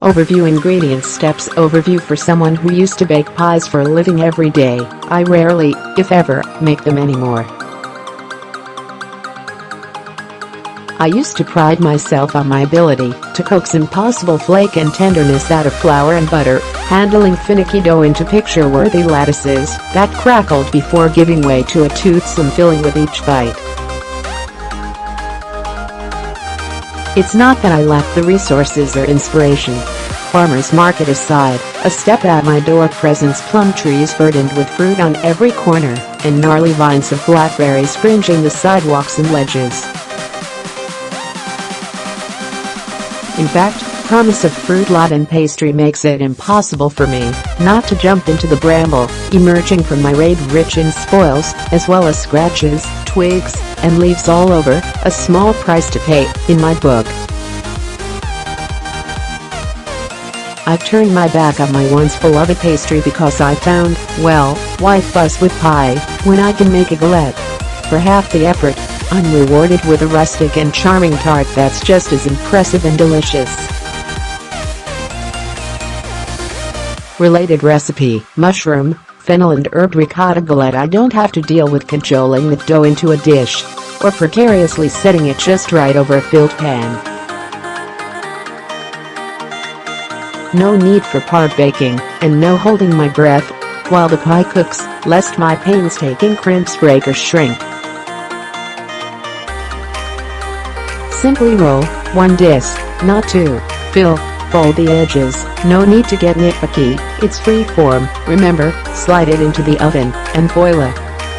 Overview ingredients steps overview for someone who used to bake pies for a living every day. I rarely, if ever, make them anymore. I used to pride myself on my ability to coax impossible flake and tenderness out of flour and butter, handling finicky dough into picture-worthy lattices that crackled before giving way to a toothsome filling with each bite. It's not that I lack the resources or inspiration. Farmer's market aside, a step at my door presents plum trees burdened with fruit on every corner, and gnarly vines of blackberries fringing the sidewalks and ledges. In fact, promise of fruit-laden pastry makes it impossible for me not to jump into the bramble, emerging from my raid rich in spoils, as well as scratches, twigs, and leaves all over, a small price to pay, in my book. I've turned my back on my once beloved pastry because I found, well, why fuss with pie, when I can make a galette? For half the effort, I'm rewarded with a rustic and charming tart that's just as impressive and delicious. Related recipe, mushroom, fennel and herb ricotta galette. I don't have to deal with cajoling the dough into a dish, or precariously setting it just right over a filled pan. No need for part baking, and no holding my breath while the pie cooks, lest my painstaking crimps break or shrink. Simply roll, one disc, not two, fill, fold the edges, no need to get nitpicky, it's free form, remember, slide it into the oven, and voila.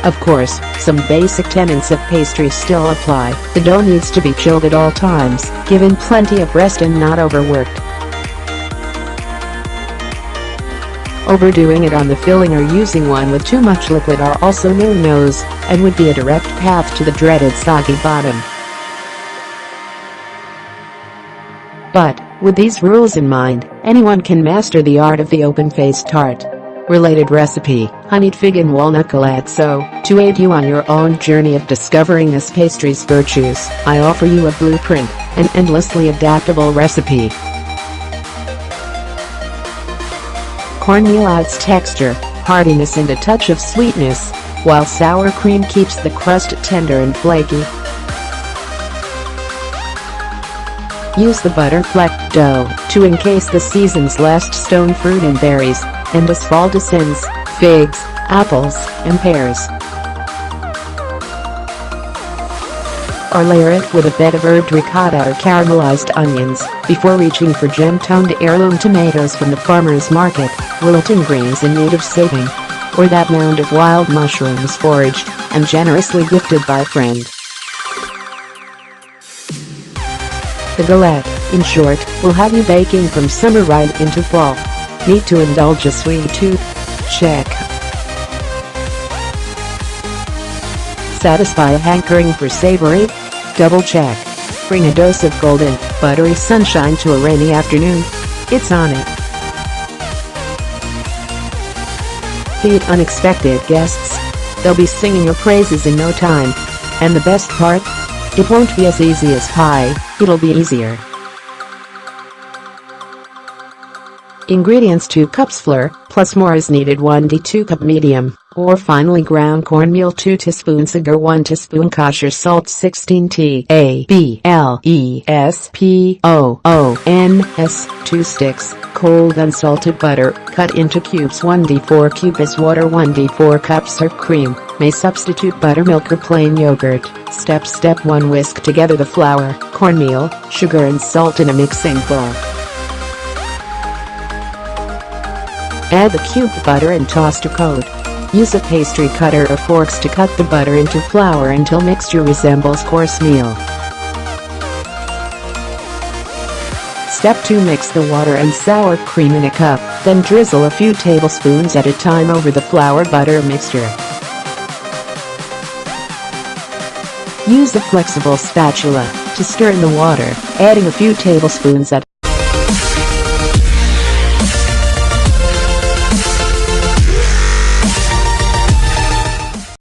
Of course, some basic tenets of pastry still apply. The dough needs to be chilled at all times, given plenty of rest and not overworked. Overdoing it on the filling or using one with too much liquid are also no-nos, and would be a direct path to the dreaded soggy bottom. But, with these rules in mind, anyone can master the art of the open-faced tart. Related recipe, honeyed fig and walnut galette. So, to aid you on your own journey of discovering this pastry's virtues, I offer you a blueprint, an endlessly adaptable recipe. Cornmeal adds texture, hardiness and a touch of sweetness, while sour cream keeps the crust tender and flaky. Use the butter-flecked dough to encase the season's last stone fruit and berries, and as fall descends, figs, apples, and pears. Or layer it with a bed of herbed ricotta or caramelized onions, before reaching for gem-toned heirloom tomatoes from the farmer's market, wilting greens in need of saving, or that mound of wild mushrooms foraged and generously gifted by a friend. The galette, in short, will have you baking from summer right into fall. Need to indulge a sweet tooth? Check. Satisfy a hankering for savory? Double check. Bring a dose of golden, buttery sunshine to a rainy afternoon? It's on it. Feed unexpected guests. They'll be singing your praises in no time. And the best part? It won't be as easy as pie, it'll be easier. Ingredients: 2 cups flour, plus more is needed. 1d 2 cup medium or finely ground cornmeal, 2 teaspoons sugar, 1 teaspoon kosher salt, 16 tablespoons, 2 sticks cold unsalted butter, cut into cubes, 1d4 cubes water, 1d4 cups or cream. May substitute buttermilk or plain yogurt. Step 1. Whisk together the flour, cornmeal, sugar and salt in a mixing bowl. Add the cubed butter and toss to coat. Use a pastry cutter or forks to cut the butter into flour until mixture resembles coarse meal. Step 2. Mix the water and sour cream in a cup, then drizzle a few tablespoons at a time over the flour-butter mixture. Use a flexible spatula to stir in the water, adding a few tablespoons at